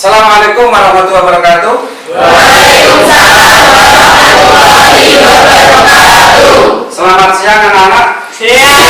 Assalamualaikum warahmatullahi wabarakatuh. Waalaikumsalam warahmatullahi wabarakatuh. Selamat siang anak-anak. Siang.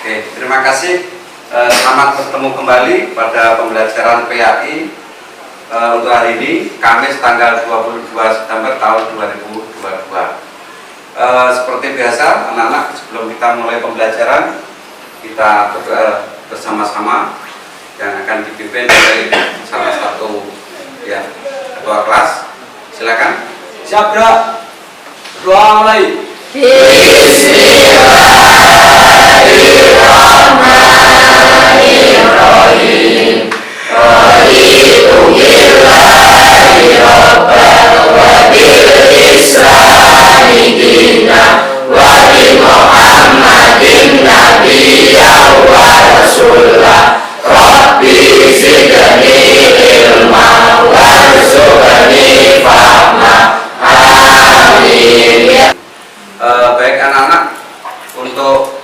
Oke, terima kasih. Selamat bertemu kembali pada pembelajaran PAI untuk hari ini, Kamis tanggal 22 September tahun 2022. Seperti biasa, anak-anak, sebelum kita mulai pembelajaran, kita berdoa bersama-sama yang akan dipimpin oleh salah satu ketua kelas. Silakan. Siap, Bro. Doa mulai. Bismillahirrahmanirrahim. Raditu billahi rabban wa bil islami dinan wa bi Muhammadin nabiyyan wa rasulah. Rabbi zidni ilma warzuqni fahma. Amin. Baik anak-anak, untuk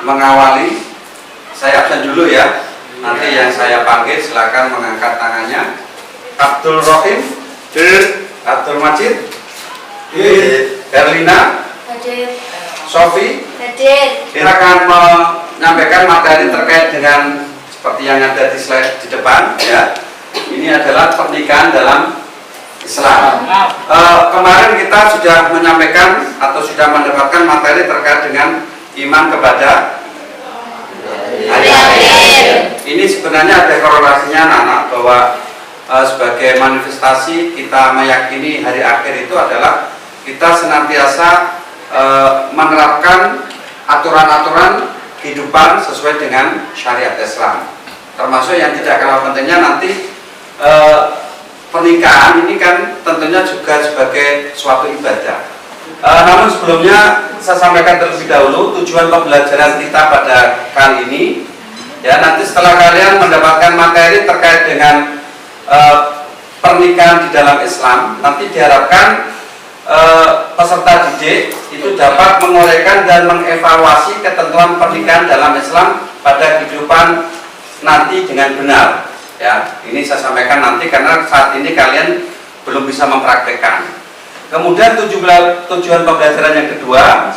mengawali saya absen dulu ya. Nanti yang saya panggil silakan mengangkat tangannya. Abdul Rohim, Abdul Majid, Erlina, Hadir. Sofi. Hadir. Kita akan menyampaikan materi terkait dengan seperti yang ada di slide di depan ya. Ini adalah pernikahan dalam Islam. Kemarin kita sudah menyampaikan atau sudah mendapatkan materi terkait dengan iman kepada hari akhir. Ini sebenarnya ada korelasinya anak-anak, bahwa sebagai manifestasi kita meyakini hari akhir itu adalah kita senantiasa menerapkan aturan-aturan kehidupan sesuai dengan syariat Islam. Termasuk yang tidak kalah pentingnya nanti pernikahan ini kan tentunya juga sebagai suatu ibadah. Namun sebelumnya saya sampaikan terlebih dahulu tujuan pembelajaran kita pada kali ini. Ya, nanti setelah kalian mendapatkan materi terkait dengan pernikahan di dalam Islam, nanti diharapkan peserta didik itu dapat menguraikan dan mengevaluasi ketentuan pernikahan dalam Islam pada kehidupan nanti dengan benar. Ya, ini saya sampaikan nanti karena saat ini kalian belum bisa mempraktekkan. Kemudian tujuan pembelajaran yang kedua,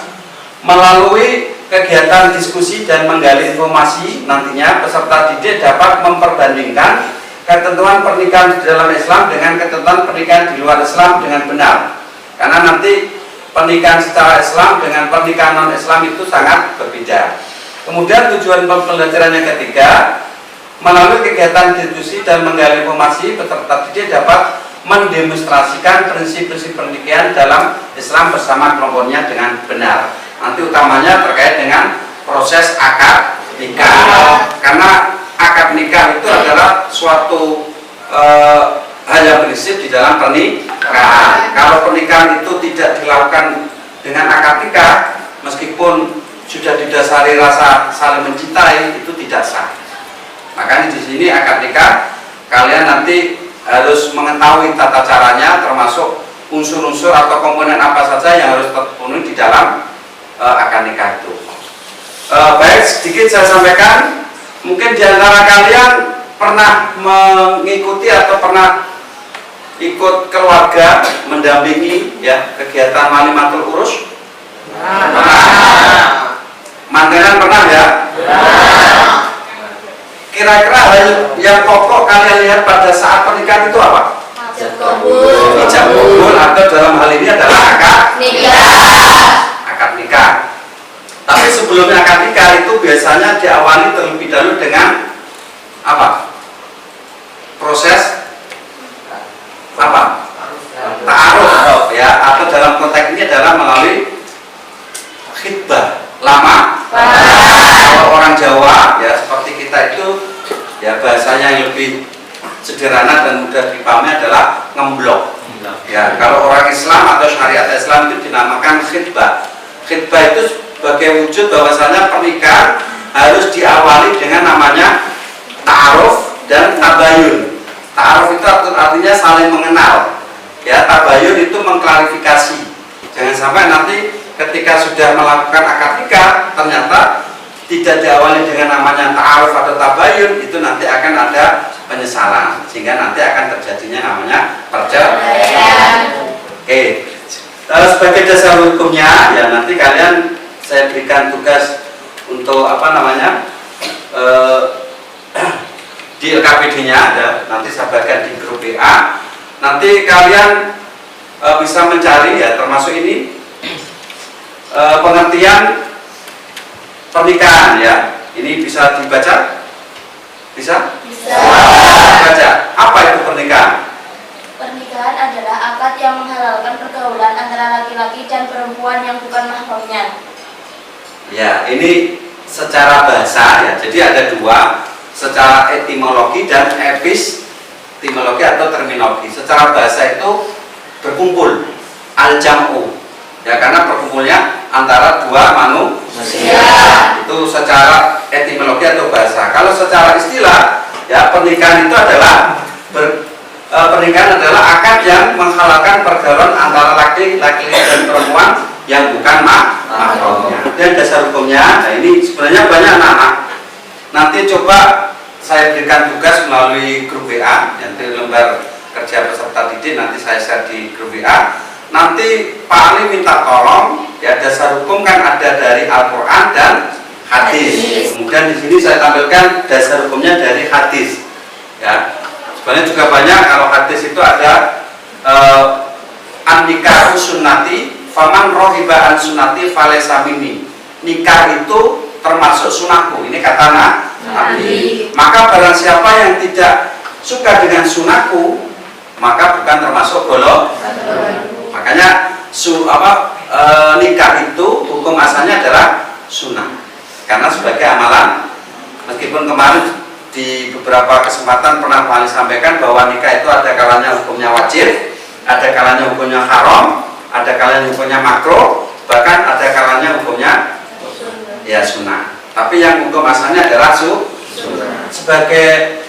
melalui kegiatan diskusi dan menggali informasi, nantinya peserta didik dapat memperbandingkan ketentuan pernikahan di dalam Islam dengan ketentuan pernikahan di luar Islam dengan benar. Karena nanti pernikahan secara Islam dengan pernikahan non-Islam itu sangat berbeda. Kemudian tujuan pembelajaran yang ketiga, melalui kegiatan diskusi dan menggali informasi, peserta didik dapat mendemonstrasikan prinsip-prinsip pernikahan dalam Islam bersama kelompoknya dengan benar. Nanti utamanya terkait dengan proses akad nikah. Karena akad nikah itu adalah suatu hal yang prinsip di dalam pernikahan. Kalau pernikahan itu tidak dilakukan dengan akad nikah, meskipun sudah didasari rasa saling mencintai, itu tidak sah. Makanya di sini akad nikah kalian nanti harus mengetahui tata caranya, termasuk unsur-unsur atau komponen apa saja yang harus terpenuhi di dalam akad nikah itu. Baik, sedikit saya sampaikan. Mungkin di antara kalian pernah mengikuti atau pernah ikut keluarga mendampingi ya kegiatan Walimatul Urus? Pernah. Mantenan pernah ya? Kira-kira hal yang pokok kalian lihat pada saat pernikahan itu apa? Ijab kabul, atau dalam hal ini adalah akad nikah. Tapi sebelumnya akad nikah itu biasanya diawali terlebih dahulu dengan apa? Proses apa? Ta'aruf ya, atau dalam konteks ini adalah melalui khitbah lama. Kalau orang Jawa ya seperti kita itu ya bahasanya yang lebih sederhana dan mudah dipahami adalah ngemblok. Ya, kalau orang Islam atau syariat Islam itu dinamakan khitbah. Khitbah itu sebagai wujud bahwasanya pernikahan harus diawali dengan namanya ta'aruf dan tabayun. Ta'aruf itu artinya saling mengenal. Ya, tabayun itu mengklarifikasi. Jangan sampai nanti ketika sudah melakukan akad nikah ternyata tidak diawali dengan namanya ta'aruf atau tabayun, itu nanti akan ada penyesalan, sehingga nanti akan terjadinya namanya perceraian. Oke, sebagai dasar hukumnya ya nanti kalian saya berikan tugas untuk apa namanya di LKPD-nya ada, nanti saya bagikan di grup WA. Nanti kalian bisa mencari ya, termasuk ini pengertian pernikahan ya. Ini bisa dibaca? Bisa? Bisa. Baca. Apa itu pernikahan? Pernikahan adalah akad yang menghalalkan pergaulan antara laki-laki dan perempuan yang bukan mahramnya. Ya, ini secara bahasa ya. Jadi ada dua, secara etimologi dan epistemologi atau terminologi. Secara bahasa itu berkumpul, al-jam'u. Ya, karena berkumpulnya antara dua manusia. Itu secara etimologi atau bahasa. Kalau secara istilah, ya pernikahan itu adalah pernikahan adalah akad yang menghalalkan pergaulan antara laki-laki dan perempuan yang bukan mahramnya. Dan dasar hukumnya, nah ini sebenarnya banyak anak-anak. Nanti coba saya berikan tugas melalui grup WA, nanti lembar kerja peserta didik nanti saya share di grup WA. Nanti Pak Ali minta tolong ya, dasar hukum kan ada dari Al-Quran dan hadis. Kemudian di sini saya tampilkan dasar hukumnya dari hadis. Ya, sebenarnya juga banyak. Kalau hadis itu ada an-nikahu sunnati, faman rohiba an sunnati falaysa minni. Nikah itu termasuk sunahku. Ini kata Nabi. Maka barang siapa yang tidak suka dengan sunahku, maka bukan termasuk golongan. Makanya nikah itu hukum asalnya adalah sunnah, karena sebagai amalan. Meskipun kemarin di beberapa kesempatan pernah kami sampaikan bahwa nikah itu ada kalanya hukumnya wajib, ada kalanya hukumnya haram, ada kalanya hukumnya makruh, bahkan ada kalanya hukumnya ya sunnah. Tapi yang hukum asalnya adalah sunnah. Sebagai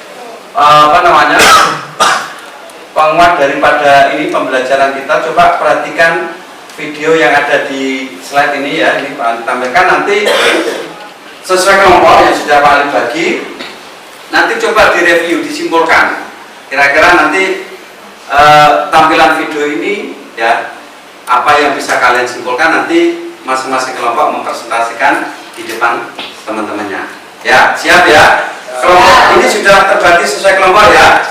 penguat daripada ini pembelajaran kita, coba perhatikan video yang ada di slide ini ya. Ini Pak Ali tampilkan, nanti sesuai kelompok yang sudah Pak Ali bagi, nanti coba direview, disimpulkan kira-kira nanti tampilan video ini ya, apa yang bisa kalian simpulkan. Nanti masing-masing kelompok mempresentasikan di depan teman-temannya ya. Siap ya? Kelompok ini sudah terbagi sesuai kelompok ya?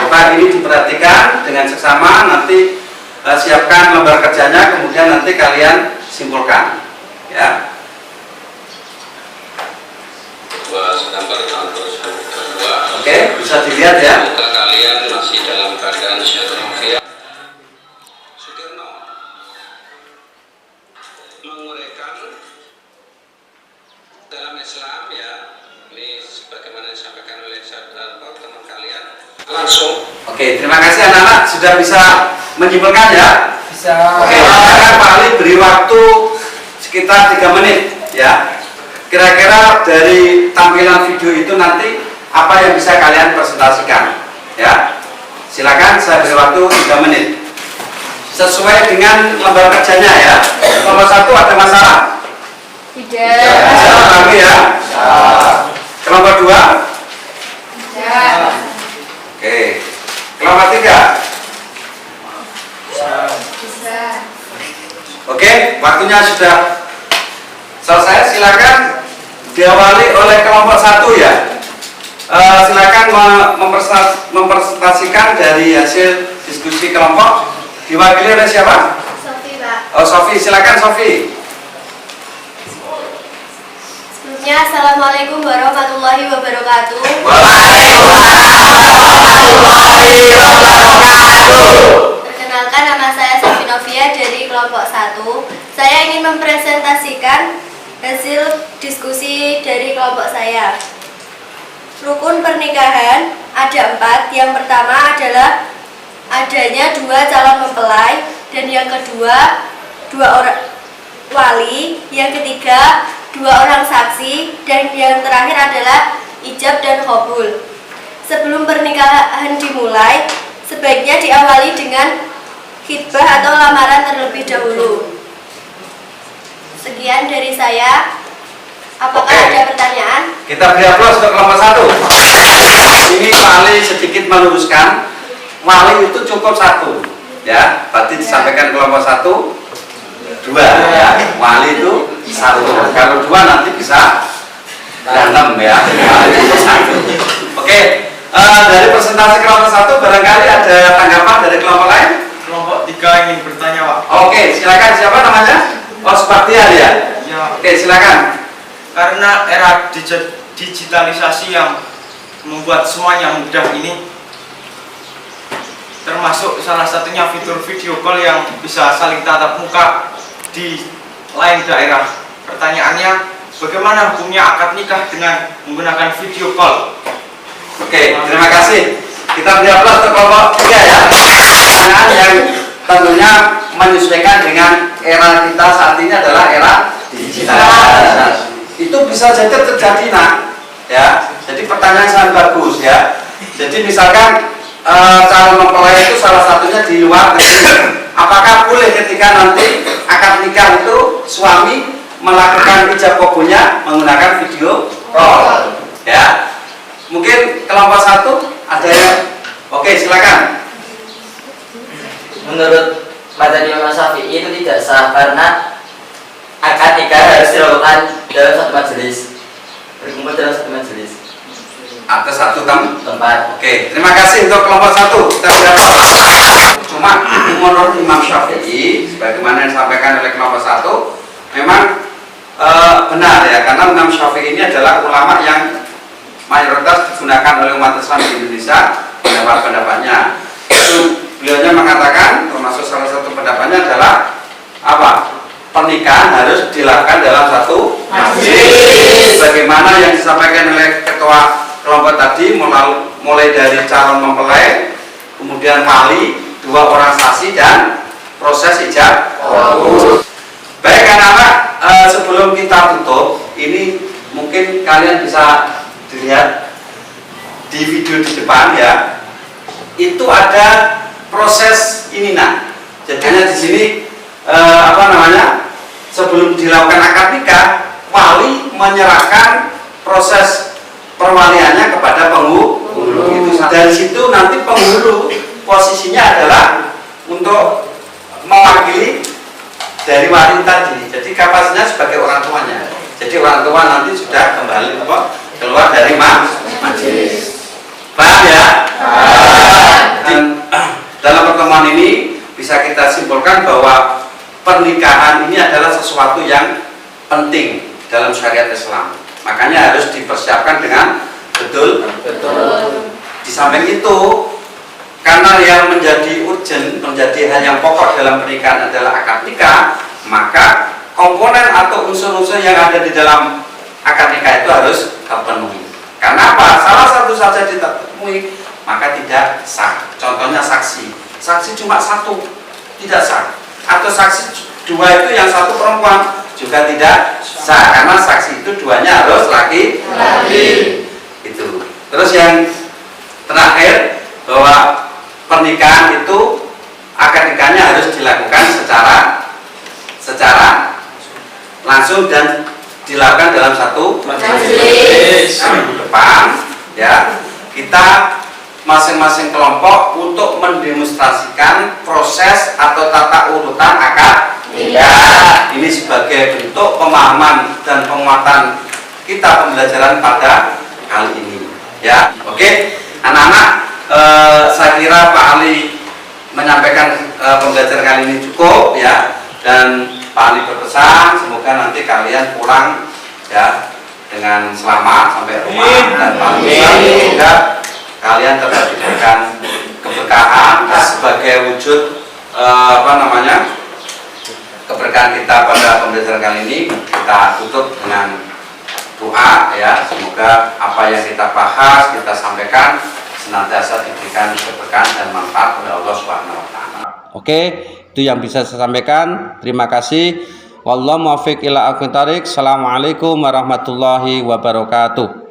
Coba ini diperhatikan dengan seksama, nanti siapkan lembar kerjanya, kemudian nanti kalian simpulkan ya. Oke, bisa dilihat ya. Semoga kalian masih dalam keadaan sehat walafiat. Sudirno menguraikan dalam Islam ya, ini sebagaimana disampaikan oleh teman kalian langsung. Oke, terima kasih anak-anak sudah bisa menyimpulkan ya. Bisa. Oke, silakan Pak Ali beri waktu sekitar 3 menit ya. Kira-kira dari tampilan video itu nanti apa yang bisa kalian presentasikan ya. Silakan, saya beri waktu 3 menit sesuai dengan lembar kerjanya ya. Nomor 1 ada masalah? Tidak. Masalah lagi ya. Kelompok 2? Tidak. Oke. Kelompok 3? Bisa. Oke, waktunya sudah selesai. Silakan diawali oleh kelompok 1 ya. Silakan mempresentasikan dari hasil diskusi kelompok. Diwakili oleh siapa? Sofi, Pak. Oh, Sofi, silakan Sofi. Sebelumnya, Assalamualaikum warahmatullahi wabarakatuh. Perkenalkan, nama saya Sofi Novia dari kelompok 1. Saya ingin mempresentasikan hasil diskusi dari kelompok saya. Rukun pernikahan ada 4. Yang pertama adalah adanya 2 calon mempelai, dan yang kedua 2 orang wali, yang ketiga 2 orang saksi, dan yang terakhir adalah ijab dan qabul. Sebelum pernikahan dimulai, sebaiknya diawali dengan khitbah atau lamaran terlebih dahulu. Sekian dari saya. Apakah Oke. ada pertanyaan? Kita beri aplaus untuk kelompok 1. Ini Wali sedikit meluruskan, Wali itu cukup 1 ya. Tadi disampaikan kelompok 1 2 ya. Wali itu 1. Kalau 2 nanti bisa berantem ya. Wali itu 1. Oke, dari presentasi kelompok 1 barangkali ada tanggapan dari kelompok lain? Kelompok 3 ingin bertanya, Pak. Oke, silakan. Siapa namanya? Oh, Sebastian ya. Ya, Oke, silakan. karena era digitalisasi yang membuat semuanya mudah ini, termasuk salah satunya fitur video call yang bisa saling tatap muka di lain daerah. Pertanyaannya, bagaimana hukumnya akad nikah dengan menggunakan video call? Oke, terima kasih. Kita beri aplaus untuk kelompok 3 ya. Pertanyaan yang tentunya menyesuaikan dengan era kita saat ini adalah era digital. Itu bisa jadi terjadi ya. Jadi pertanyaan sangat bagus ya. Jadi misalkan calon mempelai itu salah satunya di luar negeri, apakah boleh ketika nanti akad nikah itu suami melakukan ijab kabulnya menggunakan video call ya? Mungkin kelompok 1 ada yang oke, silakan. Menurut madzhab Imam Syafi'i itu tidak sah karena akad nikah harus dilakukan dalam satu majelis, berkumpul dalam satu majelis Ada 1 tempat. Oke, terima kasih untuk kelompok 1. Kita berapa? Cuma menurut Imam Syafi'i, sebagaimana yang disampaikan oleh kelompok 1, memang benar ya, karena Imam Syafi'i ini adalah ulama yang mayoritas digunakan oleh umat Islam di Indonesia. Pendapat-pendapatnya itu beliaunya mengatakan, termasuk salah satu pendapatnya adalah apa? Pernikahan harus dilakukan dalam satu majelis. Bagaimana yang disampaikan oleh ketua kelompok tadi, mulai dari calon mempelai, kemudian wali, 2 orang saksi, dan proses ijab kabul. Baik anak-anak, sebelum kita tutup, ini mungkin kalian bisa dilihat di video di depan ya. Itu ada proses ini Jadi di sini sebelum dilakukan akad nikah, wali menyerahkan proses perwaliannya kepada penghulu. Itu dari situ nanti penghulu posisinya adalah untuk mewakili dari wali tadi. Jadi kapasitasnya sebagai orang tuanya. Jadi orang tua nanti sudah kembali keluar dari majelis. Paham ya? Dan dalam pertemuan ini bisa kita simpulkan bahwa pernikahan ini adalah sesuatu yang penting dalam syariat Islam. Makanya harus dipersiapkan dengan betul. Di samping itu, karena yang menjadi urgent, menjadi hal yang pokok dalam pernikahan adalah akad nikah, maka komponen atau unsur-unsur yang ada di dalam akad nikah itu harus terpenuhi. Karena apa? Salah satu saja tidak terpenuhi, maka tidak sah. Contohnya saksi. Saksi cuma 1 tidak sah. Atau saksi 2 itu yang 1 perempuan juga tidak sah, karena saksi itu 2-nya harus laki. Itu. Terus yang terakhir, bahwa pernikahan itu akad nikahnya harus dilakukan secara langsung dan dilakukan dalam satu majelis. Minggu depan ya, kita masing-masing kelompok untuk mendemonstrasikan proses atau tata urutan akad nikah. Ini sebagai bentuk pemahaman dan penguatan kita pembelajaran pada kali ini ya. Oke anak-anak, saya kira Pak Ali menyampaikan pembelajaran kali ini cukup ya, dan Pak Ali berpesan semoga nanti kalian pulang ya dengan selamat sampai rumah, dan Pak Ali semoga kalian tetap diberikan keberkahan sebagai wujud keberkahan kita pada pembelajaran kali ini. Kita tutup dengan doa ya, semoga apa yang kita bahas, kita sampaikan senantiasa diberikan keberkahan dan manfaat oleh Allah Subhanahu wa taala. Oke, itu yang bisa saya sampaikan. Terima kasih. Wallahu muwaffiq ila aqwamit thoriq. Assalamualaikum warahmatullahi wabarakatuh.